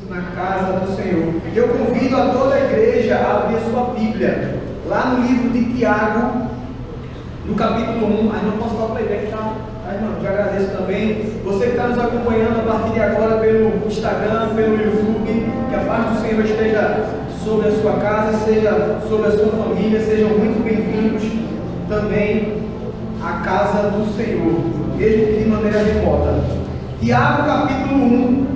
na casa do Senhor. Eu convido a toda a igreja a abrir a sua Bíblia, lá no livro de Tiago, no capítulo 1. Aí não posso dar o playback, tá? Irmão, te agradeço também. Você que está nos acompanhando a partir de agora pelo Instagram, pelo YouTube, que a paz do Senhor esteja sobre a sua casa, seja sobre a sua família. Sejam muito bem-vindos também à casa do Senhor, mesmo que de maneira remota. Tiago capítulo 1,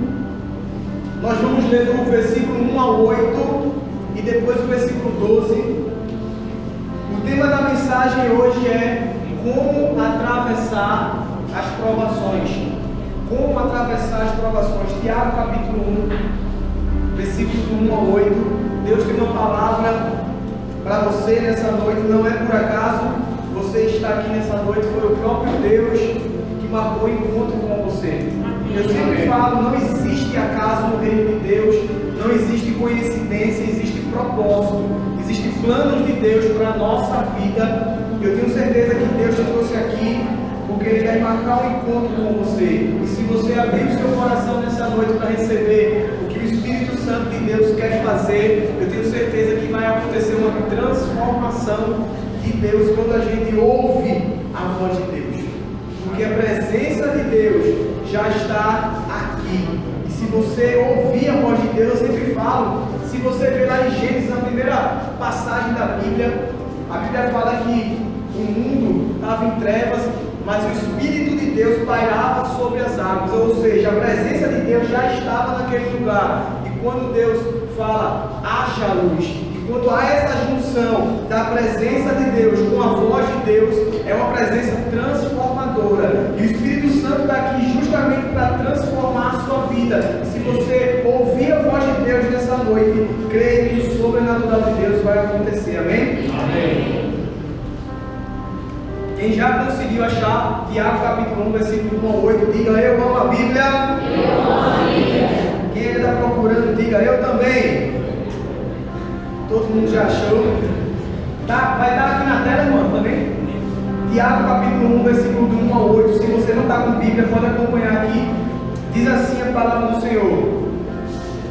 nós vamos ler do versículo 1 ao 8 e depois o versículo 12. O tema da mensagem hoje é como atravessar as provações. Como atravessar as provações. Tiago capítulo 1, versículo 1 ao 8. Deus tem uma palavra para você nessa noite. Não é por acaso você está aqui nessa noite. Foi o próprio Deus que marcou o encontro com você. Eu sempre falo, não existe acaso no reino de Deus. Não existe coincidência, existe propósito. Existem planos de Deus para a nossa vida. Eu tenho certeza que Deus te trouxe aqui porque Ele quer marcar um encontro com você. E se você abrir o seu coração nessa noite para receber o que o Espírito Santo de Deus quer fazer, eu tenho certeza que vai acontecer uma transformação de Deus quando a gente ouve a voz de Deus. Porque a presença de Deus já está aqui. E se você ouvir a voz de Deus, eu sempre falo, se você ver lá em Gênesis, na primeira passagem da Bíblia, a Bíblia fala que o mundo estava em trevas, mas o Espírito de Deus pairava sobre as águas, ou seja, a presença de Deus já estava naquele lugar. E quando Deus fala, haja luz, e quando há essa junção da presença de Deus com a voz de Deus, é uma presença transformadora. E o Espírito Santo está aqui justamente para transformar a sua vida. Se você ouvir a voz de Deus nessa noite, creia que o sobrenatural de Deus vai acontecer. Amém? Amém. Quem já conseguiu achar Tiago capítulo 1, versículo 1 ao 8, diga: eu amo a Bíblia. Eu amo a Bíblia. Quem ainda está procurando, diga: eu também. Todo mundo já achou? Tá, vai dar aqui na tela, irmão, também? Tiago capítulo 1, versículo 1 ao 8. Se você não está com Bíblia, pode acompanhar aqui. Diz assim a palavra do Senhor: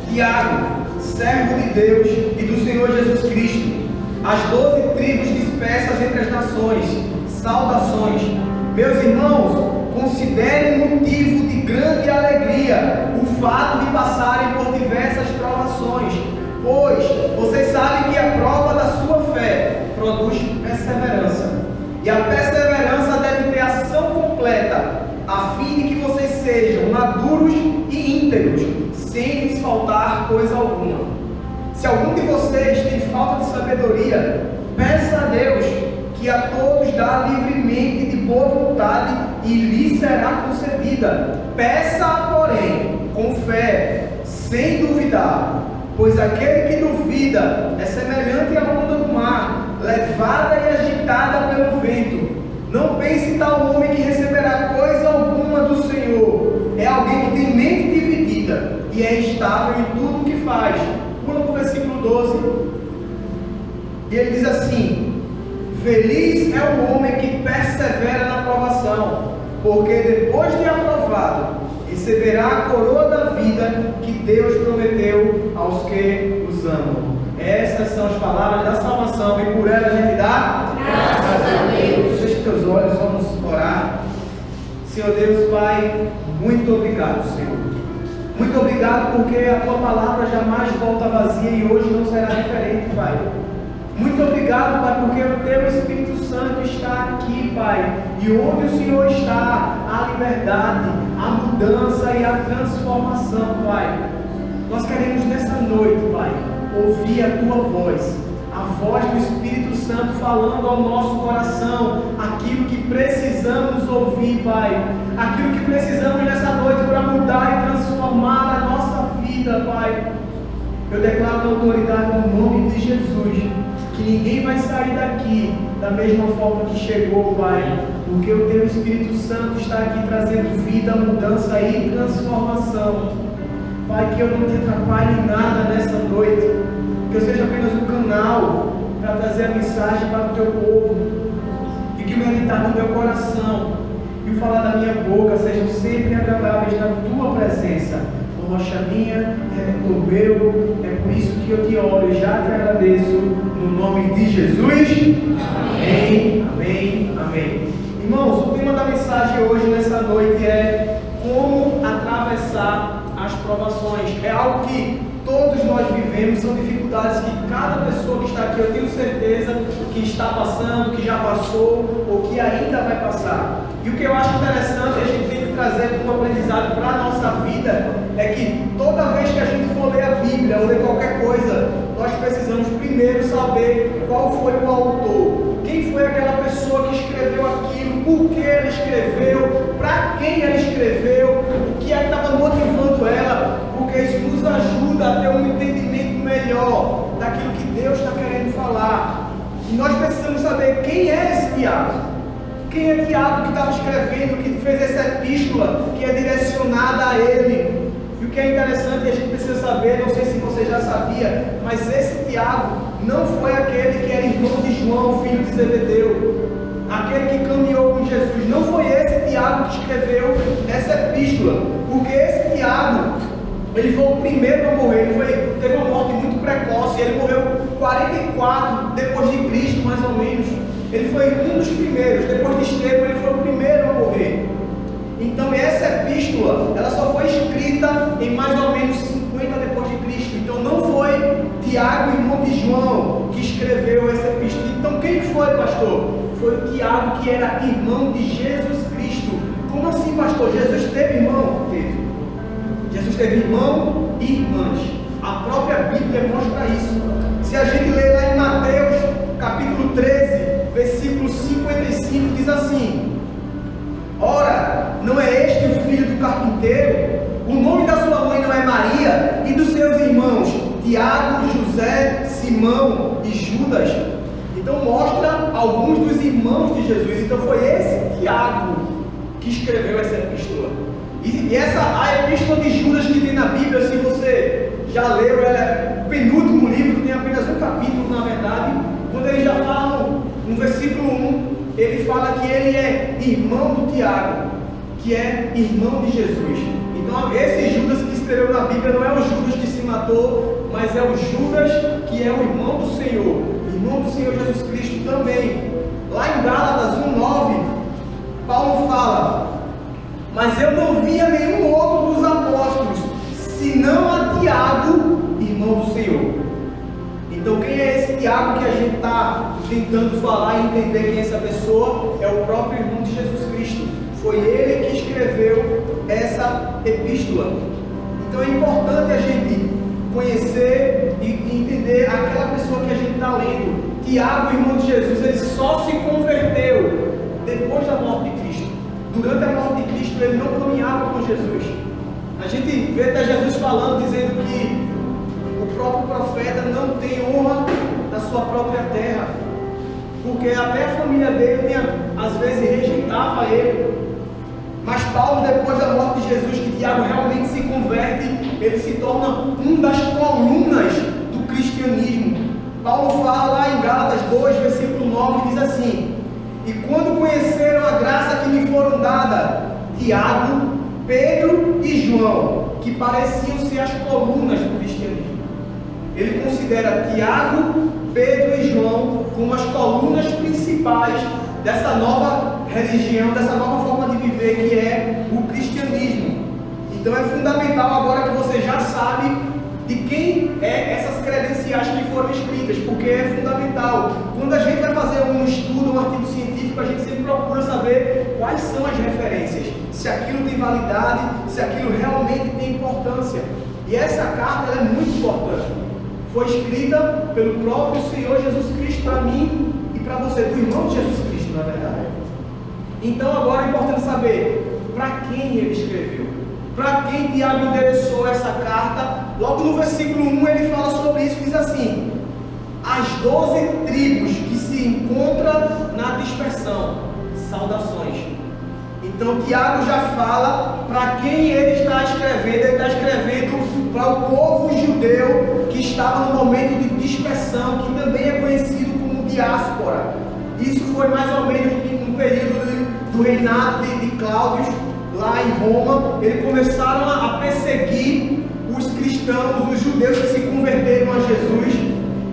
Tiago, servo de Deus e do Senhor Jesus Cristo, as 12 tribos dispersas entre as nações, saudações. Meus irmãos, considerem motivo de grande alegria o fato de passarem por diversas provações, pois vocês sabem que a prova da sua fé produz perseverança, e a perseverança deve ter ação completa, a fim de que vocês sejam maduros e íntegros, sem lhes faltar coisa alguma. Se algum de vocês tem falta de sabedoria, peça a Deus, que a todos dá livremente de boa vontade, e lhe será concedida. Peça, porém, com fé, sem duvidar, pois aquele que duvida é semelhante à onda do mar, levada e agitada pelo vento. Não pense tal homem que receberá coisa alguma do Senhor. É alguém que tem mente dividida e é instável em tudo o que faz. Pula para o versículo 12. E ele diz assim: feliz é o homem que persevera na provação, porque depois de aprovado, receberá a coroa da vida que Deus prometeu aos que os amam. Essas são as palavras da salvação, e por ela a gente dá graças a Deus. Feche teus olhos, vamos orar. Senhor Deus, Pai, muito obrigado, Senhor. Muito obrigado porque a Tua palavra jamais volta vazia e hoje não será diferente, Pai. Muito obrigado, Pai, porque o Teu Espírito Santo está aqui, Pai. E onde o Senhor está, a liberdade, a mudança e a transformação, Pai. Nós queremos nessa noite, Pai, ouvir a Tua voz, a voz do Espírito Santo falando ao nosso coração aquilo que precisamos ouvir, Pai. Aquilo que precisamos nessa noite para mudar e transformar a nossa vida, Pai. Eu declaro na autoridade no nome de Jesus que ninguém vai sair daqui da mesma forma que chegou, Pai, porque o Teu Espírito Santo está aqui trazendo vida, mudança e transformação. Pai, que eu não te atrapalhe em nada nessa noite, que eu seja apenas um canal para trazer a mensagem para o Teu povo, e que o meditar no meu coração e o falar da minha boca sejam sempre agradáveis na Tua presença, rocha minha, redentor meu. É por isso que eu te oro e já te agradeço, no nome de Jesus. Amém, amém, amém. Irmãos, o tema da mensagem hoje, nessa noite, é como atravessar as provações. É algo que todos nós vivemos, são dificuldades que cada pessoa que está aqui, eu tenho certeza, que está passando, que já passou ou que ainda vai passar. E o que eu acho interessante, a gente tem que trazer como aprendizado para a nossa vida, é que toda vez que a gente for ler a Bíblia ou ler qualquer coisa, nós precisamos primeiro saber qual foi o autor, quem foi aquela pessoa que escreveu aquilo, por que ela escreveu, para quem ela escreveu, o que é que estava motivando ela, porque isso nos ajuda a ter um entendimento melhor daquilo que Deus está querendo falar. E nós precisamos saber quem é esse Tiago. Quem é Tiago que estava escrevendo, que fez essa epístola, que é direcionada a ele. E o que é interessante, e a gente precisa saber, não sei se você já sabia, mas esse Tiago não foi aquele que era irmão de João, filho de Zebedeu, aquele que caminhou com Jesus. Não foi esse Tiago que escreveu essa epístola, porque esse Tiago, ele foi o primeiro a morrer. Ele teve uma morte muito precoce. Ele morreu 44 depois de Cristo, mais ou menos. Ele foi um dos primeiros. Depois de Estevão, ele foi o primeiro a morrer. Então essa epístola, ela só foi escrita em mais ou menos 50 depois de Cristo. Então não foi Tiago, irmão de João, que escreveu essa epístola. Então quem foi, pastor? Foi o Tiago, que era irmão de Jesus Cristo. Como assim, pastor? Jesus teve irmão? Teve. Jesus teve irmão e irmãs. A própria Bíblia mostra isso. Se a gente ler lá em Mateus, capítulo 13, versículo 55, diz assim: ora, não é este o filho do carpinteiro? O nome da sua mãe não é Maria? E dos seus irmãos, Tiago, José, Simão e Judas? Então mostra alguns dos irmãos de Jesus. Então foi esse Tiago que escreveu essa epístola. E a epístola de Judas que tem na Bíblia, se você já leu, ela é o penúltimo livro, tem apenas um capítulo na verdade. Quando ele já fala no versículo 1, ele fala que ele é irmão do Tiago, que é irmão de Jesus. Então esse Judas que escreveu na Bíblia não é o Judas que se matou, mas é o Judas que é o irmão do Senhor, irmão do Senhor Jesus Cristo também. Lá em Gálatas 1:9, Paulo fala: mas eu não via nenhum outro dos apóstolos, senão a Tiago, irmão do Senhor. Então quem é esse Tiago que a gente está tentando falar e entender quem é essa pessoa? É o próprio irmão de Jesus Cristo. Foi ele que escreveu essa epístola. Então é importante a gente conhecer e entender aquela pessoa que a gente está lendo. Tiago, irmão de Jesus, ele só se converteu depois da morte de Cristo. Durante a morte de Cristo, ele não caminhava com Jesus. A gente vê até Jesus falando, dizendo que o próprio profeta não tem honra na sua própria terra, porque até a família dele às vezes rejeitava ele. Mas Paulo, depois da morte de Jesus, que Tiago realmente se converte, ele se torna uma das colunas do cristianismo. Paulo fala lá em Gálatas 2, versículo 9, diz assim: e quando conheceram a graça que me foram dada, Tiago, Pedro e João, que pareciam ser as colunas do cristianismo. Ele considera Tiago, Pedro e João como as colunas principais dessa nova religião, dessa nova forma de viver que é o cristianismo. Então é fundamental agora que você já sabe de quem é essas credenciais que foram escritas, porque é fundamental. Quando a gente vai fazer um estudo, um artigo científico, a gente sempre procura saber quais são as referências, se aquilo tem validade, se aquilo realmente tem importância. E essa carta ela é muito importante. Foi escrita pelo próprio Senhor Jesus Cristo para mim e para você, do irmão de Jesus Cristo, na verdade. Então agora é importante saber para quem ele escreveu, para quem Tiago endereçou essa carta. Logo no versículo 1 ele fala sobre isso, diz assim: as 12 tribos que se encontram na dispersão, saudações. Então Tiago já fala para quem ele está escrevendo. Ele está escrevendo para o povo judeu que estava no momento de dispersão, que também é conhecido como diáspora. Isso foi mais ou menos no período do reinado de Cláudio, lá em Roma, eles começaram a perseguir os cristãos, os judeus que se converteram a Jesus,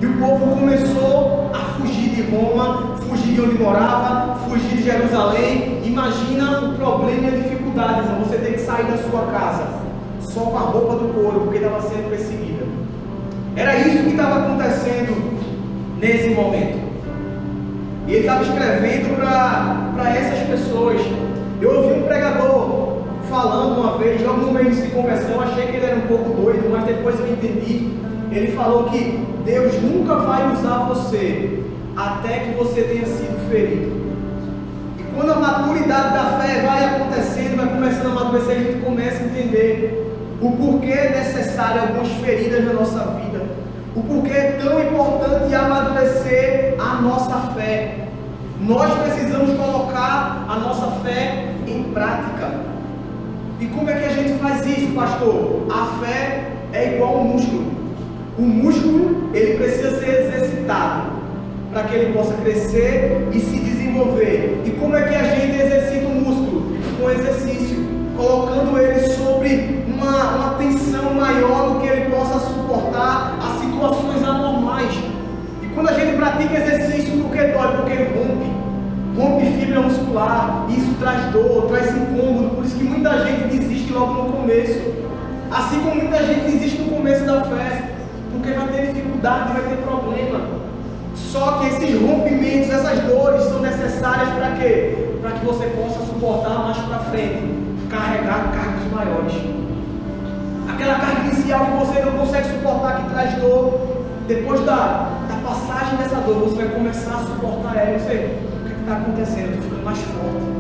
e o povo começou a fugir de Roma, fugir de onde morava, fugir de Jerusalém. Imagina o problema e a dificuldade, irmão. Você tem que sair da sua casa só com a roupa do couro, porque estava sendo perseguida. Era isso que estava acontecendo nesse momento. E ele estava escrevendo para essas pessoas. Eu ouvi um pregador falando uma vez, logo no meio de conversão, achei que ele era um pouco doido, mas depois eu entendi. Ele falou que Deus nunca vai usar você até que você tenha sido ferido. E quando a maturidade da fé vai acontecendo, vai começando a amadurecer, a gente começa a entender o porquê é necessário algumas feridas na nossa vida, o porquê é tão importante amadurecer a nossa fé. Nós precisamos colocar a nossa fé em prática. E como é que a gente faz isso, pastor? A fé é igual ao músculo. O músculo, ele precisa ser exercitado para que ele possa crescer e se desenvolver. E como é que a gente exercita o músculo? Com exercício, colocando ele sobre uma tensão maior do que ele possa suportar as situações anormais. E quando a gente pratica exercício, por que dói? Porque rompe fibra muscular, isso traz dor, traz incômodo. Por isso que muita gente desiste logo no começo, assim como muita gente desiste no começo da fé, porque vai ter dificuldade, vai ter problema. Só que esses rompimentos, essas dores são necessárias para quê? Para que você possa suportar mais para frente, carregar cargas maiores. Aquela carga inicial que você não consegue suportar, que traz dor, depois da passagem dessa dor, você vai começar a suportar ela. Você, o que está acontecendo? Eu estou ficando mais forte.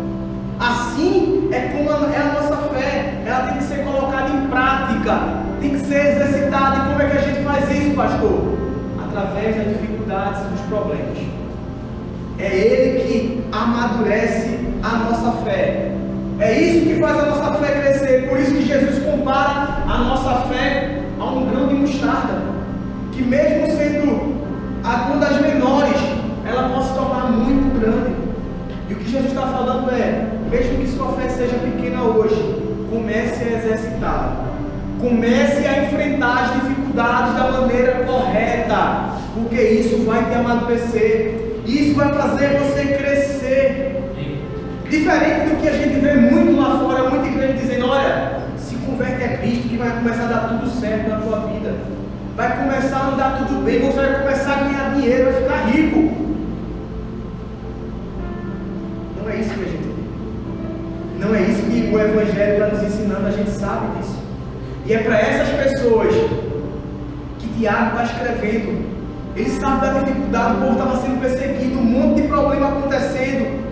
Assim é como é a nossa fé. Ela tem que ser colocada em prática, tem que ser exercitada. E como é que a gente faz isso, pastor? Através das dificuldades e dos problemas. É Ele que amadurece a nossa fé. É isso que faz a nossa fé crescer. Por isso que Jesus compara a nossa fé a um grão de mostarda, que mesmo sendo uma das menores, ela pode se tornar muito grande. E o que Jesus está falando é, mesmo que sua fé seja pequena hoje, comece a exercitá-la. Comece a enfrentar as dificuldades da maneira correta, porque isso vai te amadurecer. Isso vai fazer você crescer. Diferente do que a gente vê muito lá fora, muita igreja dizendo, olha, se converte a Cristo que vai começar a dar tudo certo na tua vida. Vai começar a andar tudo bem, você vai começar a ganhar dinheiro, vai ficar rico. Não é isso que a gente vê. Não é isso que o Evangelho está nos ensinando, a gente sabe disso. E é para essas pessoas que Tiago está escrevendo. Ele sabe da dificuldade, o povo estava sendo perseguido, um monte de problema acontecendo.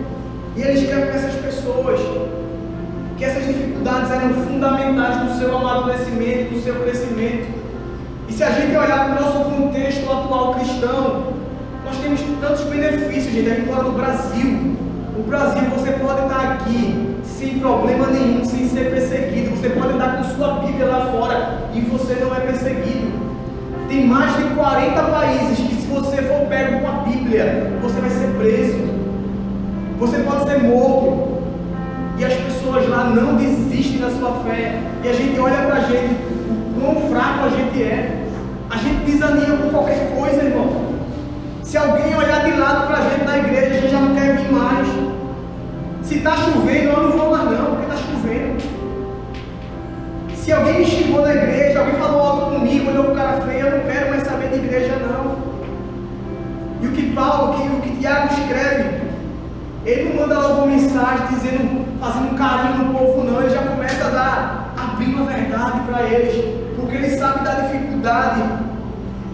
E ele escreve para essas pessoas que essas dificuldades eram fundamentais no seu amadurecimento, no seu crescimento. E se a gente olhar para o nosso contexto atual cristão, nós temos tantos benefícios, gente. A gente mora no Brasil. O Brasil, você pode estar aqui sem problema nenhum, sem ser perseguido. Você pode andar com sua Bíblia lá fora e você não é perseguido. Tem mais de 40 países que, se você for pego com a Bíblia, você vai ser preso. Você pode ser morto. E as pessoas lá não desistem da sua fé. E a gente olha para a gente, o quão fraco a gente é. A gente desanima por qualquer coisa, irmão. Se alguém olhar de lado para a gente na igreja, a gente já não quer vir mais. Se está chovendo, eu não vou mais não, porque está chovendo. Se alguém me xingou na igreja, alguém falou algo comigo, olhou para o cara feio, eu não quero mais saber de igreja não. E o que Tiago escreve, ele não manda logo uma mensagem dizendo, fazendo um carinho no povo não, ele já começa a abrir uma verdade para eles, porque ele sabe da dificuldade,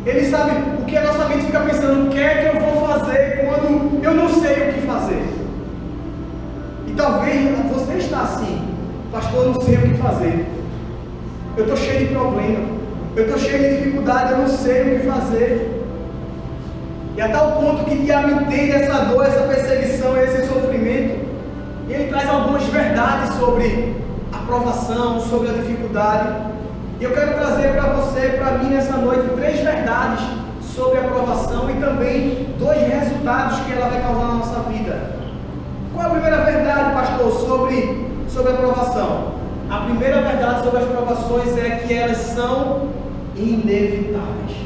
ele sabe o que a nossa mente fica pensando, o que é que eu vou fazer quando eu não sei o que fazer. E talvez você está assim, pastor, eu não sei o que fazer, eu estou cheio de problema, eu estou cheio de dificuldade, eu não sei o que fazer. E a tal ponto que Tiago entende essa dor, essa perseguição, esse sofrimento, e ele traz algumas verdades sobre a provação, sobre a dificuldade. E eu quero trazer para você e para mim nessa noite 3 verdades sobre a provação e também 2 resultados que ela vai causar na nossa vida. Qual é a primeira verdade, pastor, sobre a provação. A primeira verdade sobre as provações é que elas são inevitáveis.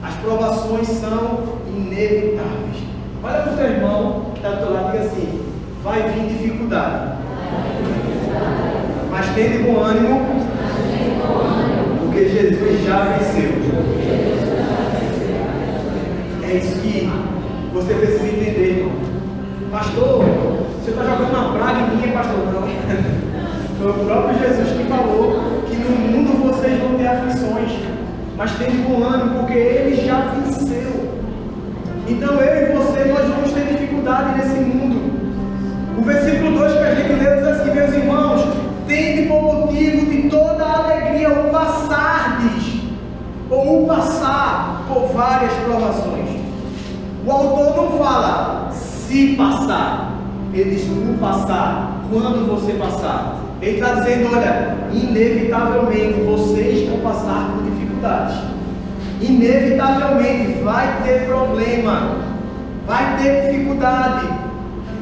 As provações são inevitáveis. Olha para o teu irmão que está do teu lado e diga assim: vai vir dificuldade, mas tenha de bom ânimo, porque Jesus já venceu. É isso que você precisa entender, irmão. Pastor, você está jogando uma praga em mim, pastor? Não. Foi o próprio Jesus que falou que no mundo vocês vão ter aflições, mas tenha de bom ânimo, porque Ele já venceu. Então eu e você, nós vamos ter dificuldade nesse mundo. O versículo 2 que a gente lê diz assim: meus irmãos, tende por motivo de toda a alegria o passardes, ou o passar por várias provações. O autor não fala se passar, ele diz o passar, quando você passar. Ele está dizendo: olha, inevitavelmente vocês vão passar por dificuldades. Inevitavelmente vai ter problema, vai ter dificuldade.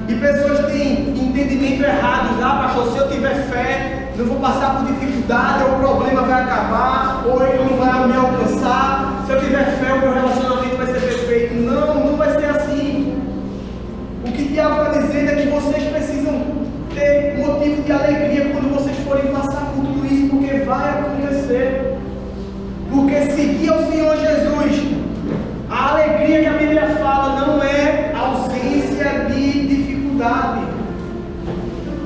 E pessoas têm entendimento errado. Pastor, se eu tiver fé, não vou passar por dificuldade, ou o problema vai acabar, ou ele não vai me alcançar. Se eu tiver fé, o meu relacionamento vai ser perfeito. Não, não vai ser assim. O que Tiago está dizendo é que vocês precisam ter motivo de alegria quando vocês forem passar por tudo isso, porque vai acontecer. Porque seguir ao Senhor Jesus, a alegria que a Bíblia fala não é ausência de dificuldade.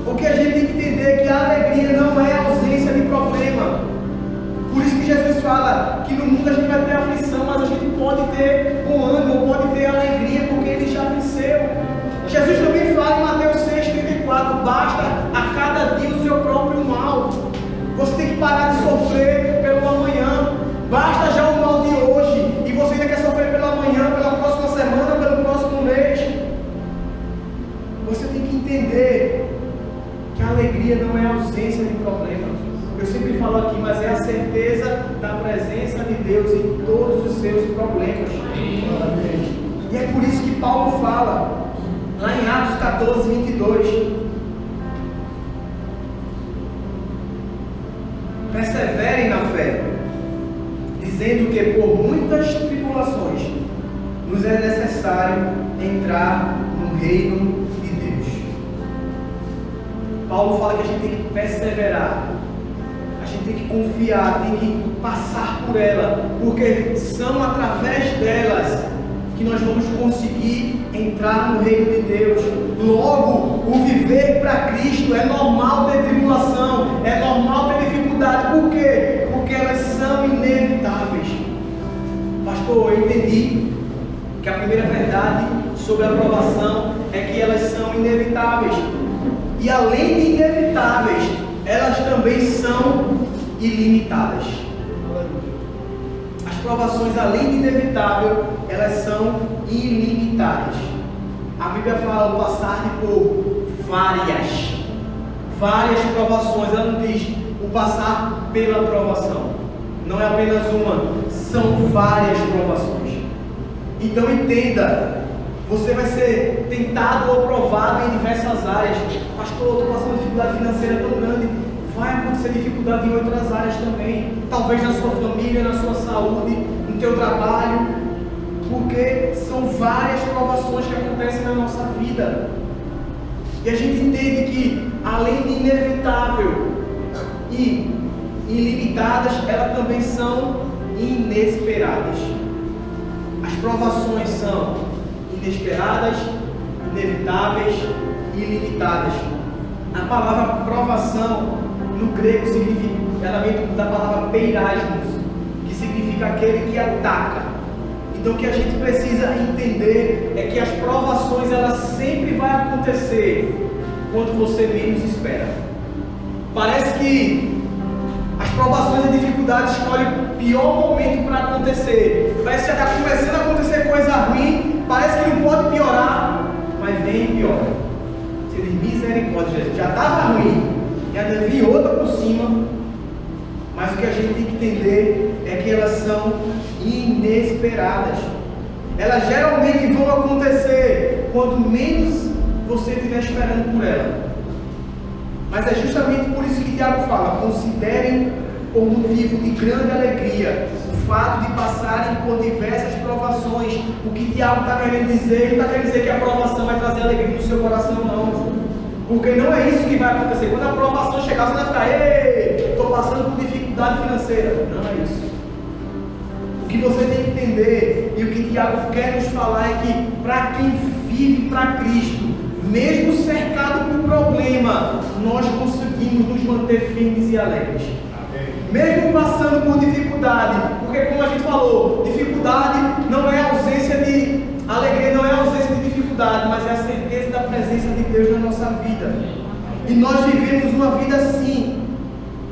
O que a gente tem que entender é que a alegria não é ausência de problema. Por isso que Jesus fala que no mundo a gente vai ter aflição, mas a gente pode ter bom ânimo, pode ter alegria, porque Ele já venceu. Jesus também fala em Mateus 6,34: basta a cada dia o seu próprio mal. Você tem que parar de sofrer pelo amanhã. Basta já o mal de hoje, e você ainda quer sofrer pelo amanhã, pela próxima semana, pelo próximo mês. Você tem que entender que a alegria não é a ausência de problema. Eu sempre falo aqui, mas é a certeza da presença de Deus em todos os seus problemas. E é por isso que Paulo fala lá em Atos 14, 22: perseverem na fé, dizendo que por muitas tribulações nos é necessário entrar no reino de Deus. Paulo fala que a gente tem que perseverar, a gente tem que confiar, tem que passar por ela, porque são através delas que nós vamos conseguir entrar no reino de Deus. Logo, o viver para Cristo é normal ter tribulação, é normal ter dificuldade. Por quê? Porque elas são inevitáveis. Pastor, eu entendi que a primeira verdade sobre a provação é que elas são inevitáveis. E além de inevitáveis, elas também são ilimitadas. As provações, além de inevitável, elas são ilimitadas. A Bíblia fala o passar por várias provações. Ela não diz o passar pela provação. Não é apenas uma, são várias provações. Então entenda, você vai ser tentado ou provado em diversas áreas. Pastor, eu estou passando dificuldade financeira tão grande. Vai acontecer dificuldade em outras áreas também. Talvez na sua família, na sua saúde, no teu trabalho. Porque são várias provações que acontecem na nossa vida. E a gente entende que, além de inevitável e ilimitadas, elas também são inesperadas. As provações são inesperadas, inevitáveis e ilimitadas. A palavra provação no grego significa, ela vem da palavra peirasmos, que significa aquele que ataca. Então o que a gente precisa entender é que as provações, elas sempre vão acontecer quando você menos espera. Parece que as provações e dificuldades escolhem o pior momento para acontecer. Parece que já está começando a acontecer coisa ruim, parece que não pode piorar, mas vem e piora. Você diz, misericórdia, Jesus, já estava ruim, e ainda vem outra por cima. Mas o que a gente tem que entender é que elas são inesperadas. Elas geralmente vão acontecer quando menos você estiver esperando por ela. Mas é justamente por isso que Tiago fala: considerem por motivo de grande alegria o fato de passarem por diversas provações. O que Tiago está querendo dizer, ele está querendo dizer que a provação vai trazer alegria no seu coração, não. Porque não é isso que vai acontecer. Quando a provação chegar, você vai ficar: ei, estou passando por dificuldade financeira. Não é isso. O que você tem que entender, e o que Tiago quer nos falar, é que para quem vive para Cristo, mesmo cercado por problema, nós conseguimos nos manter firmes e alegres. Mesmo passando por dificuldade, porque como a gente falou, dificuldade não é ausência de alegria, não é ausência de dificuldade, mas é a certeza da presença de Deus na nossa vida. E nós vivemos uma vida assim,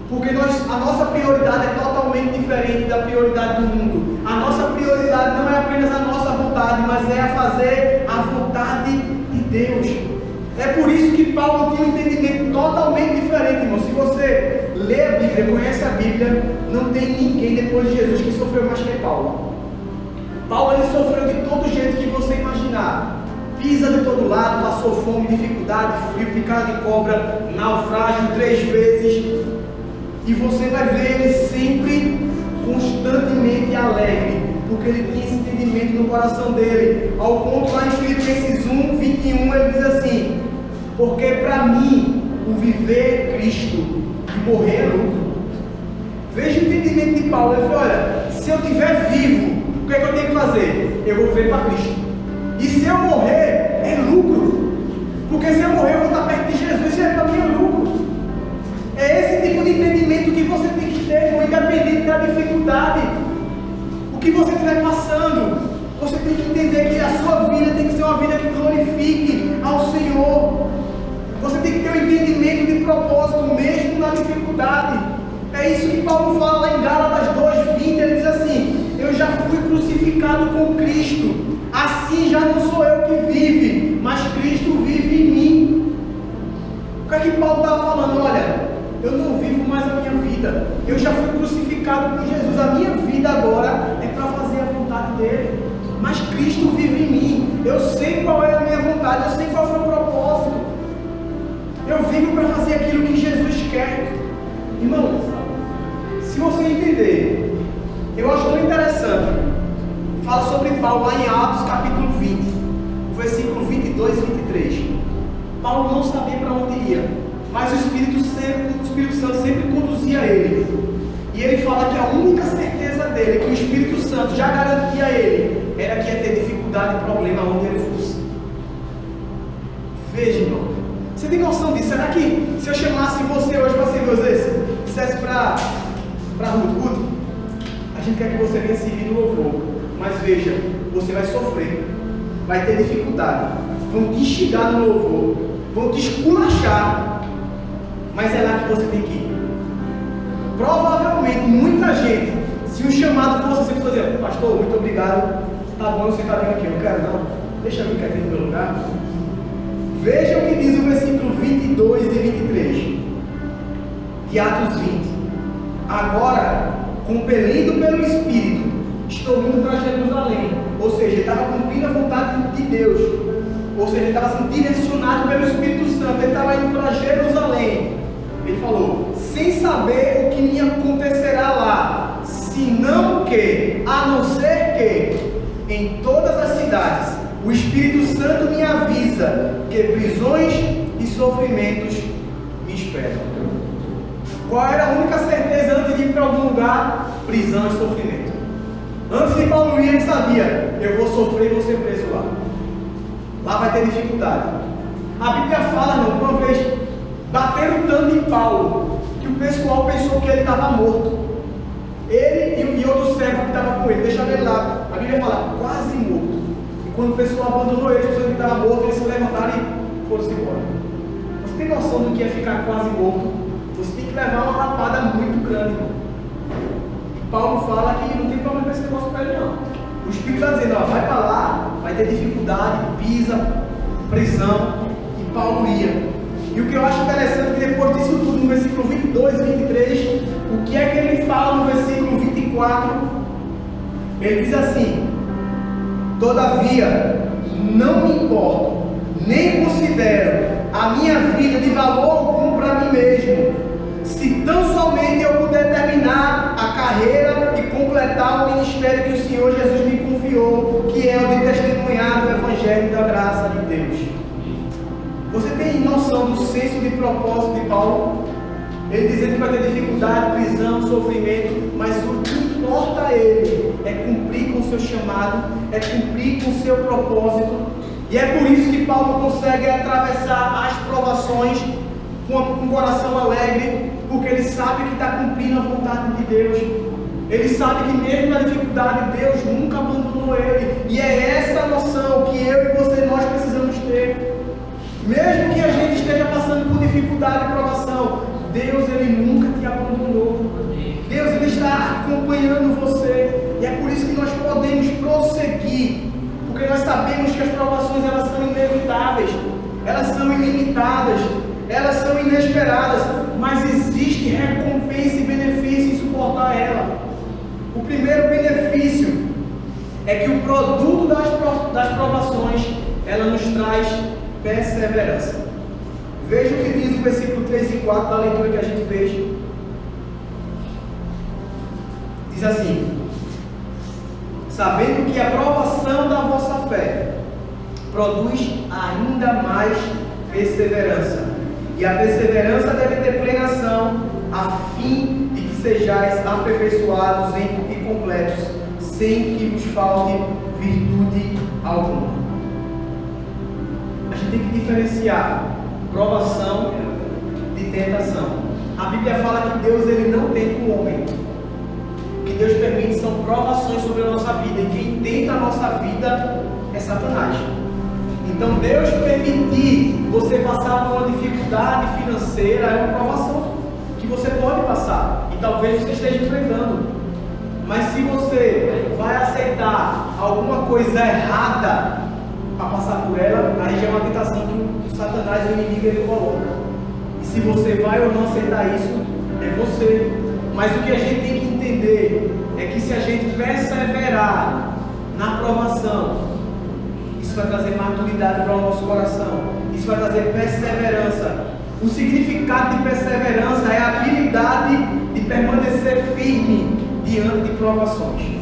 porque a nossa prioridade é totalmente diferente da prioridade do mundo. A nossa prioridade não é apenas a nossa vontade, mas é a fazer a vontade de Deus. É por isso que Paulo tinha um entendimento totalmente diferente, irmão. Se você lê a Bíblia, conhece a Bíblia, não tem ninguém depois de Jesus que sofreu mais que Paulo. Paulo, ele sofreu de todo jeito que você imaginar. Pisa de todo lado, passou fome, dificuldade, frio, picada de cobra, naufrágio 3 vezes. E você vai ver ele sempre constantemente alegre, porque ele tinha esse entendimento no coração dele. Ao ponto lá em Filipenses 1, 21, ele diz assim: porque para mim o viver é Cristo e morrer é lucro. Veja o entendimento de Paulo. Ele falou: olha, se eu estiver vivo, o que é que eu tenho que fazer? Eu vou viver para Cristo. E se eu morrer, é lucro. Porque se eu morrer, eu vou estar perto de Jesus, e para mim é lucro. É esse tipo de entendimento que você tem que ter, independente da dificuldade. O que você estiver passando, você tem que entender que a sua vida tem que ser uma vida que glorifique ao Senhor. Você tem que ter um entendimento de propósito mesmo na dificuldade. É isso que Paulo fala lá em Gálatas 2:20. Ele diz assim: eu já fui crucificado com Cristo, assim já não sou eu que vive, mas Cristo vive em mim. O que é que Paulo estava falando? Olha, eu não vivo mais a minha vida, eu já fui crucificado por Jesus. A minha vida agora é para fazer a vontade dele, mas Cristo vive em mim. Eu sei qual é a minha vontade, eu sei qual é o propósito. Eu vivo para fazer aquilo que Jesus quer. Irmão, se você entender, eu acho tão interessante. Fala sobre Paulo lá em Atos capítulo 20, versículo 22 e 23. Paulo não sabia para onde ia, mas o Espírito Santo sempre conduzia ele. E ele fala que a única certeza dele, que o Espírito Santo já garantia a ele, era que ia ter dificuldade e problema onde ele fosse. Veja, irmão, você tem noção disso? Será que se eu chamasse você hoje para servir vocês, dissesse para Ruth, a gente quer que você venha servir no louvor, mas veja, você vai sofrer, vai ter dificuldade, vão te instigar no louvor, vão te esculachar, mas é lá que você tem que ir. Provavelmente muita gente, se o chamado fosse assim, fazer: pastor, muito obrigado, tá bom, você está bem aqui, eu não quero não, deixa eu vir aqui no meu lugar. Veja o que diz o versículo 22 e 23 de Atos 20. Agora, compelido pelo Espírito, estou indo para Jerusalém. Ou seja, ele estava cumprindo a vontade de Deus, ou seja, ele estava sendo direcionado pelo Espírito Santo. Ele estava indo para Jerusalém. Ele falou: sem saber o que me acontecerá lá, senão que, a não ser que, em todas as cidades, o Espírito Santo me avisa que prisões e sofrimentos me esperam. Qual era a única certeza antes de ir para algum lugar? Prisão e sofrimento. Antes de Paulo ir, ele sabia: eu vou sofrer e vou ser preso lá. Lá vai ter dificuldade. A Bíblia fala, não, uma vez bateram tanto em Paulo que o pessoal pensou que ele estava morto. Ele e outro servo que estava com ele, deixaram ele lá. A Bíblia fala: quase morto. E quando o pessoal abandonou ele, pensou que estava morto, eles se levantaram e foram-se embora. Você tem noção do que é ficar quase morto? Você tem que levar uma lapada muito grande. E Paulo fala que não tem problema com esse negócio para ele, não. O Espírito está dizendo: ó, vai para lá, vai ter dificuldade, pisa, prisão. E Paulo ia. E o que eu acho interessante é que depois disso tudo, no versículo 22 e 23, o que é que ele fala no versículo 24? Ele diz assim: todavia, não me importo, nem considero a minha vida de valor algum para mim mesmo, se tão somente eu puder terminar a carreira e completar o ministério que o Senhor Jesus me confiou, que é o de testemunhar do Evangelho da graça de Deus. Você tem noção do senso de propósito de Paulo? Ele dizendo que vai ter dificuldade, prisão, sofrimento, mas o que importa a ele é cumprir com o seu chamado, é cumprir com o seu propósito. E é por isso que Paulo consegue atravessar as provações com um coração alegre, porque ele sabe que está cumprindo a vontade de Deus. Ele sabe que mesmo na dificuldade, Deus nunca abandonou ele. E é essa noção que eu e você, nós precisamos ter. Mesmo que a gente esteja passando por dificuldade e provação, Deus, Ele nunca te abandonou. Deus, Ele está acompanhando você. E é por isso que nós podemos prosseguir, porque nós sabemos que as provações, elas são inevitáveis, elas são ilimitadas, elas são inesperadas, mas existe recompensa e benefício em suportar ela. O primeiro benefício é que o produto das provações, ela nos traz perseverança. Veja o que diz o versículo 3 e 4 da leitura que a gente fez. Diz assim: sabendo que a provação da vossa fé produz ainda mais perseverança, e a perseverança deve ter plena ação, a fim de que sejais aperfeiçoados e completos, sem que vos falte virtude alguma. A gente tem que diferenciar provação de tentação. A Bíblia fala que Deus, ele não tenta o homem. O que Deus permite são provações sobre a nossa vida, e quem tenta a nossa vida é Satanás. Então Deus permitir você passar por uma dificuldade financeira é uma provação que você pode passar, e talvez você esteja enfrentando. Mas se você vai aceitar alguma coisa errada para passar por ela, aí já é uma tentação que o Satanás, o inimigo, ele coloca. E se você vai ou não aceitar isso, é você. Mas o que a gente tem que entender é que se a gente perseverar na provação, isso vai trazer maturidade para o nosso coração, isso vai trazer perseverança. O significado de perseverança é a habilidade de permanecer firme diante de provações.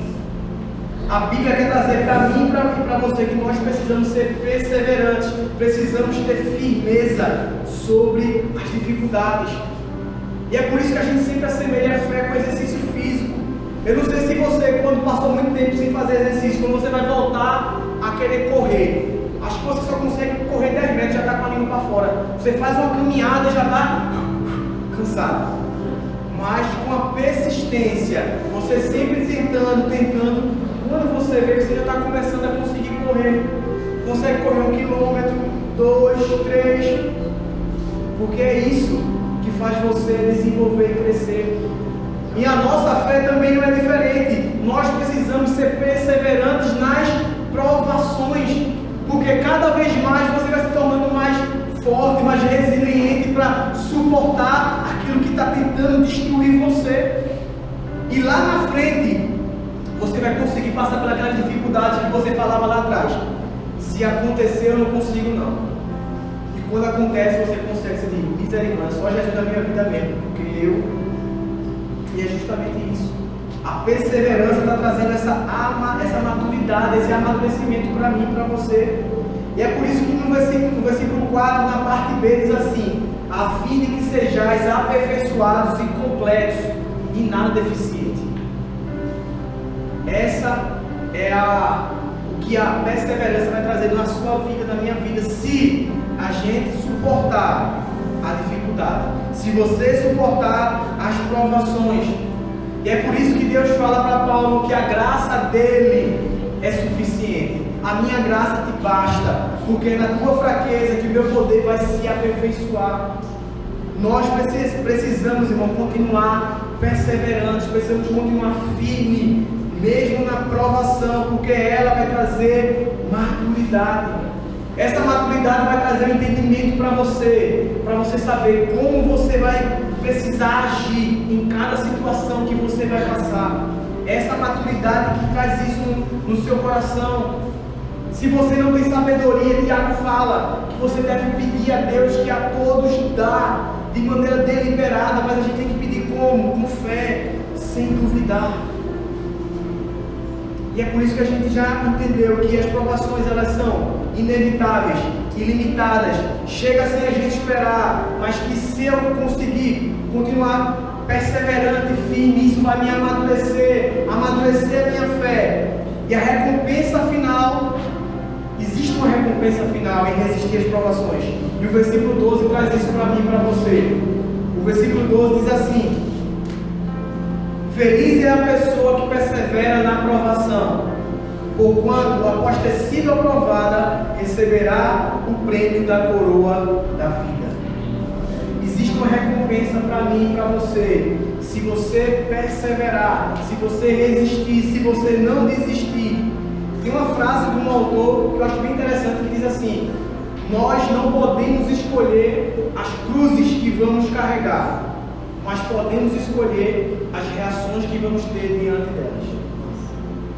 A Bíblia quer trazer para mim e para você que nós precisamos ser perseverantes, precisamos ter firmeza sobre as dificuldades. E é por isso que a gente sempre assemelha a fé com exercício físico. Eu não sei se você, quando passou muito tempo sem fazer exercício, quando você vai voltar a querer correr, acho que você só consegue correr 10 metros, já está com a língua para fora. Você faz uma caminhada e já está cansado. Mas com a persistência, você sempre tentando, quando você vê que você já está começando a conseguir correr, consegue correr 1 quilômetro, 2, 3, porque é isso que faz você desenvolver e crescer. E a nossa fé também não é diferente. Nós precisamos ser perseverantes nas provações, porque cada vez mais você vai se tornando mais forte, mais resiliente para suportar aquilo que está tentando destruir você. E lá na frente você vai conseguir passar por aquelas dificuldades que você falava lá atrás. Se acontecer, eu não consigo não. E quando acontece, você consegue. Você diz, misericórdia, só Jesus na minha vida mesmo, porque eu. E é justamente isso. A perseverança está trazendo essa maturidade, esse amadurecimento para mim e para você. E é por isso que no versículo 4, na parte B, diz assim: a fim de que sejais aperfeiçoados e completos, e nada deficiente. Essa é o que a perseverança vai trazer na sua vida, na minha vida, se a gente suportar a dificuldade, se você suportar as provações. E é por isso que Deus fala para Paulo que a graça dele é suficiente. A minha graça te basta, porque é na tua fraqueza que o meu poder vai se aperfeiçoar. Nós precisamos, irmão, continuar perseverantes, precisamos continuar firmes, mesmo na provação, porque ela vai trazer maturidade. Essa maturidade vai trazer um entendimento para você saber como você vai precisar agir em cada situação que você vai passar. Essa maturidade que traz isso no seu coração. Se você não tem sabedoria, Tiago fala que você deve pedir a Deus, que a todos dá de maneira deliberada, mas a gente tem que pedir como? Com fé, sem duvidar. E é por isso que a gente já entendeu que as provações, elas são inevitáveis, ilimitadas, chega sem a gente esperar, mas que se eu conseguir continuar perseverante, firme, isso vai me amadurecer a minha fé. E a recompensa final, existe uma recompensa final em resistir às provações. E o versículo 12 traz isso para mim e para você. O versículo 12 diz assim: feliz é a pessoa que persevera na provação, porquanto, após ter sido aprovada, receberá o prêmio da coroa da vida. Existe uma recompensa para mim e para você, se você perseverar, se você resistir, se você não desistir. Tem uma frase de um autor que eu acho bem interessante, que diz assim: nós não podemos escolher as cruzes que vamos carregar, mas podemos escolher as reações que vamos ter diante delas.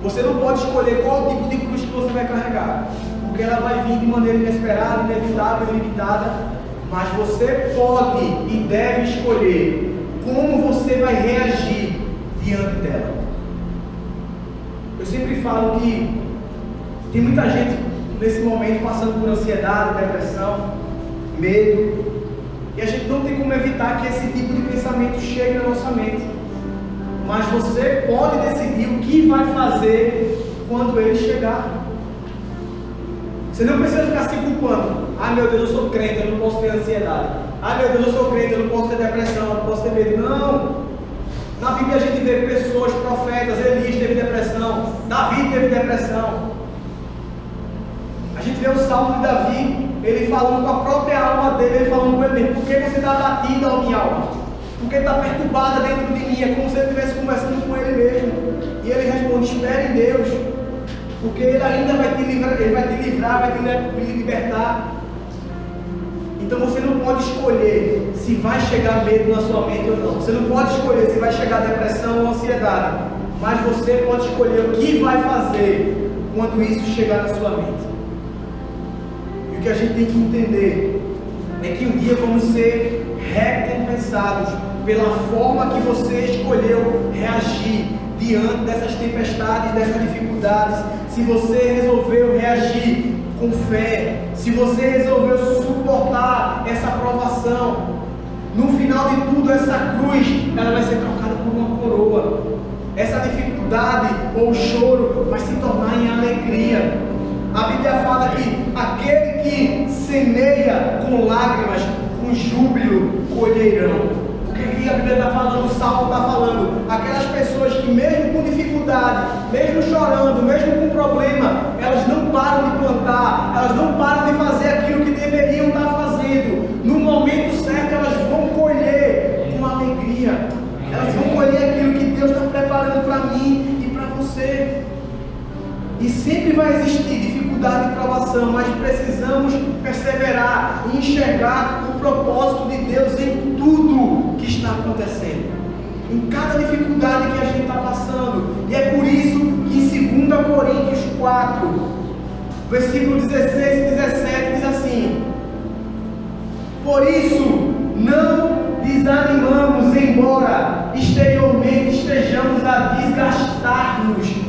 Você não pode escolher qual tipo de cruz que você vai carregar, porque ela vai vir de maneira inesperada, inevitável, limitada. Mas você pode e deve escolher como você vai reagir diante dela. Eu sempre falo que tem muita gente nesse momento passando por ansiedade, depressão, medo, e a gente não tem como evitar que esse tipo de pensamento chegue na nossa mente. Mas você pode decidir o que vai fazer quando ele chegar. Você não precisa ficar se culpando. Ah, meu Deus, eu sou crente, eu não posso ter ansiedade. Ah, meu Deus, eu sou crente, eu não posso ter depressão, eu não posso ter medo. Não! Na Bíblia a gente vê pessoas, profetas, Elias teve depressão, Davi teve depressão. A gente vê o Salmo de Davi, ele falando com a própria alma dele, ele falando com ele mesmo: por que você está batida, ó minha alma? Porque está perturbada dentro de mim. É como se ele estivesse conversando com ele mesmo. E ele responde: espere em Deus, porque ele ainda vai te livrar, ele vai te livrar, vai te libertar. Então você não pode escolher se vai chegar medo na sua mente ou não. Você não pode escolher se vai chegar depressão ou ansiedade, mas você pode escolher o que vai fazer quando isso chegar na sua mente. E o que a gente tem que entender é que um dia vamos ser recompensados pela forma que você escolheu reagir diante dessas tempestades, dessas dificuldades. Se você resolveu reagir com fé, se você resolveu suportar essa provação, no final de tudo essa cruz, ela vai ser trocada por uma coroa. Essa dificuldade ou choro vai se tornar em alegria. A Bíblia fala que aquele que semeia com lágrimas, com júbilo colherão. O que a Bíblia está falando, o Salmo está falando? Aquelas pessoas que mesmo com dificuldade, mesmo chorando, mesmo com problema, elas não param de plantar, elas não param de fazer aquilo que deveriam estar fazendo. No momento certo elas vão colher com alegria. Elas vão colher aquilo que Deus está preparando para mim e para você. E sempre vai existir dificuldade e provação, mas precisamos perseverar e enxergar o propósito de Deus em tudo que está acontecendo, em cada dificuldade que a gente está passando. E é por isso que em 2 Coríntios 4, versículo 16 e 17 diz assim: por isso não desanimamos, embora exteriormente estejamos a desgastar-nos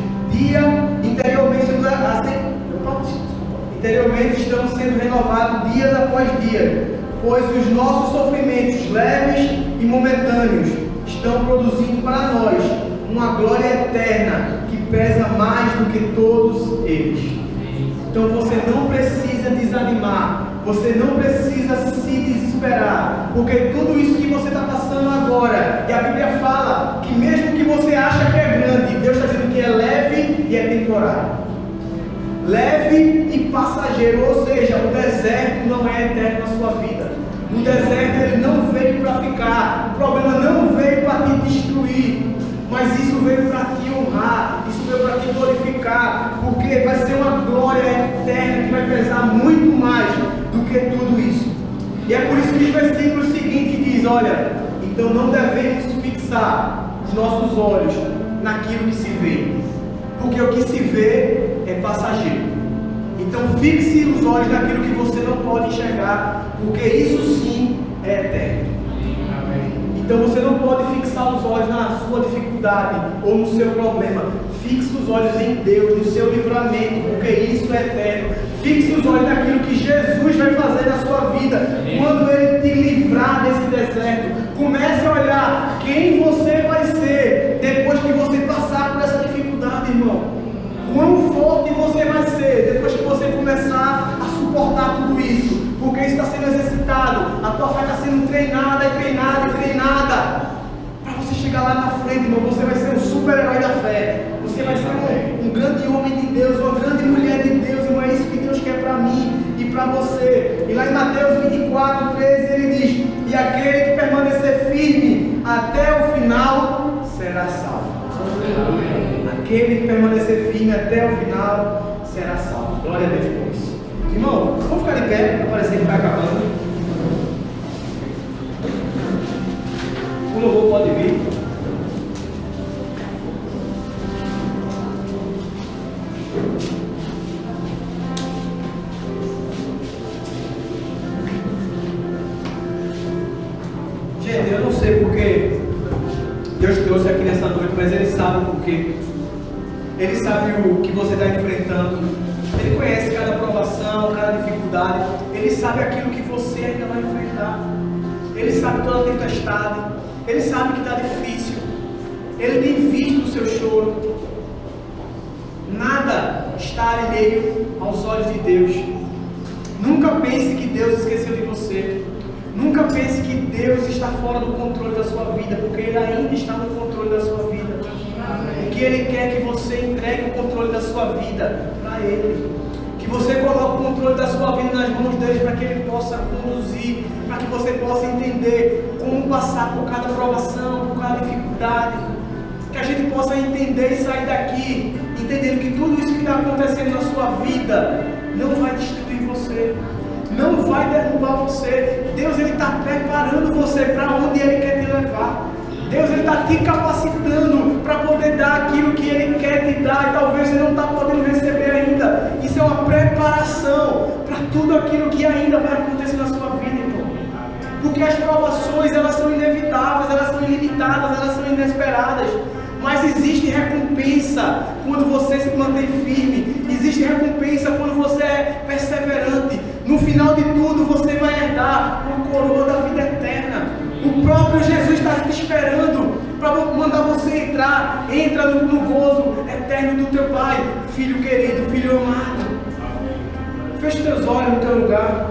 interiormente estamos sendo renovados dias após dia, pois os nossos sofrimentos leves e momentâneos estão produzindo para nós uma glória eterna que pesa mais do que todos eles. Então você não precisa desanimar, você não precisa se desesperar, porque tudo isso que você está passando agora, e a Bíblia fala que mesmo que você acha que é grande, Deus está dizendo que é leve e é temporário, leve e passageiro. Ou seja, o deserto não é eterno na sua vida. O deserto ele não veio para ficar, o problema não veio para te destruir, mas isso veio para te honrar, isso veio para te glorificar, porque vai ser uma glória eterna que vai pesar muito mais do que tudo isso. E é por isso que o versículo seguinte diz: olha, então não devemos fixar os nossos olhos naquilo que se vê, porque o que se vê é passageiro. Então fixe os olhos naquilo que você não pode enxergar, porque isso sim é eterno. Então você não pode fixar os olhos na sua dificuldade ou no seu problema. Fixe os olhos em Deus, no seu livramento, porque isso é eterno. Fixe os olhos naquilo que Jesus vai fazer na sua vida quando Ele te livrar desse deserto. Comece a olhar quem você vai ser depois que você passar por essa dificuldade, irmão. Quão forte você vai ser depois que você começar a suportar tudo isso, porque isso está sendo exercitado, a tua fé está sendo treinada e treinada e treinada, para você chegar lá na frente, irmão. Você vai ser um super-herói da fé, você vai ser um grande homem de Deus, uma grande mulher de Deus, irmão. É isso que Deus quer para mim e para você. E lá em Mateus 24, 13, ele diz: e aquele que permanecer firme até o final será salvo. Aquele que permanecer firme até o final será salvo. Glória a Deus por isso. Irmão, vamos ficar de pé, para parecer que está acabando. O louvor pode vir. Gente, eu não sei porque Deus trouxe aqui nessa noite, mas Ele sabe o porquê. Ele sabe o que você está enfrentando. Ele conhece cada provação, cada dificuldade. Ele sabe aquilo que você ainda vai enfrentar. Ele sabe toda a tempestade. Ele sabe que está difícil. Ele tem visto o seu choro. Nada está alheio aos olhos de Deus. Nunca pense que Deus esqueceu de você. Nunca pense que Deus está fora do controle da sua vida, porque Ele ainda está no controle da sua vida. O que Ele quer é que você entregue o controle da sua vida para Ele. Que você coloque o controle da sua vida nas mãos dele, para que Ele possa conduzir, para que você possa entender como passar por cada provação, por cada dificuldade. Que a gente possa entender e sair daqui entendendo que tudo isso que está acontecendo na sua vida não vai destruir você, não vai derrubar você. Deus, Ele está preparando você para onde Ele quer te levar. Deus, Ele está te capacitando para poder dar aquilo que Ele quer te dar, e talvez você não está podendo receber ainda. Isso é uma preparação para tudo aquilo que ainda vai acontecer na sua vida, irmão. Porque as provações, elas são inevitáveis, elas são ilimitadas, elas são inesperadas. Mas existe recompensa quando você se mantém firme. Existe recompensa quando você é perseverante. No final de tudo, você vai herdar uma coroa da vida eterna. O próprio Jesus está te esperando para mandar você entrar. Entra no gozo eterno do teu Pai. Filho querido, filho amado. Feche teus olhos no teu lugar.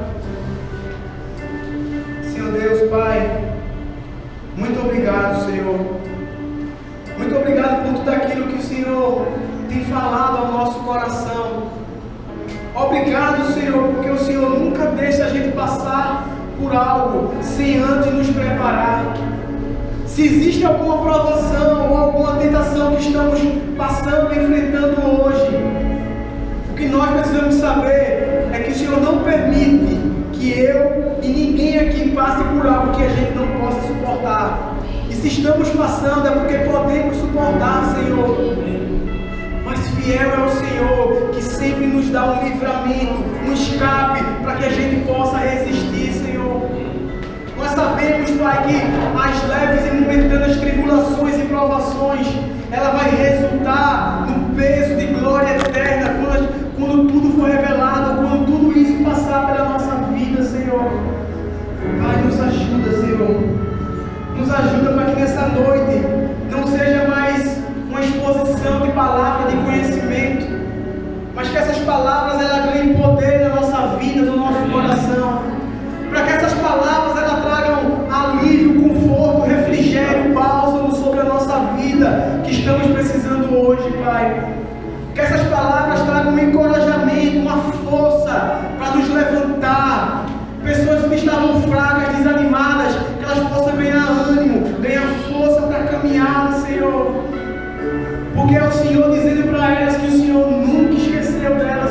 Senhor Deus, Pai, muito obrigado, Senhor. Muito obrigado por tudo aquilo que o Senhor tem falado ao nosso coração. Obrigado, Senhor, porque o Senhor nunca deixa a gente passar por algo sem antes nos preparar. Se existe alguma provação ou alguma tentação que estamos passando e enfrentando hoje, o que nós precisamos saber é que o Senhor não permite que eu e ninguém aqui passe por algo que a gente não possa suportar. E se estamos passando é porque podemos suportar, Senhor. Mas fiel é o Senhor, que sempre nos dá um livramento, um escape, para que a gente possa resistir, Senhor. Nós sabemos, Pai, que as leves e momentâneas tribulações e provações, ela vai resultar no peso de glória eterna, quando tudo for revelado, quando tudo isso passar pela nossa vida, Senhor. Pai, nos ajuda, Senhor. Nos ajuda para que nessa noite não seja mais uma exposição de palavra de conhecimento, mas que essas palavras elas ganhem poder na nossa vida, no nosso coração, para que essas palavras elas tragam alívio, conforto, refrigério, bálsamo sobre a nossa vida que estamos precisando hoje, Pai. Que essas palavras tragam um encorajamento, uma força para nos levantar. Pessoas que estavam fracas, desanimadas, que elas possam ganhar ânimo, ganhar força para caminhar, Senhor. Porque é o Senhor dizendo para elas que o Senhor nunca esqueceu delas.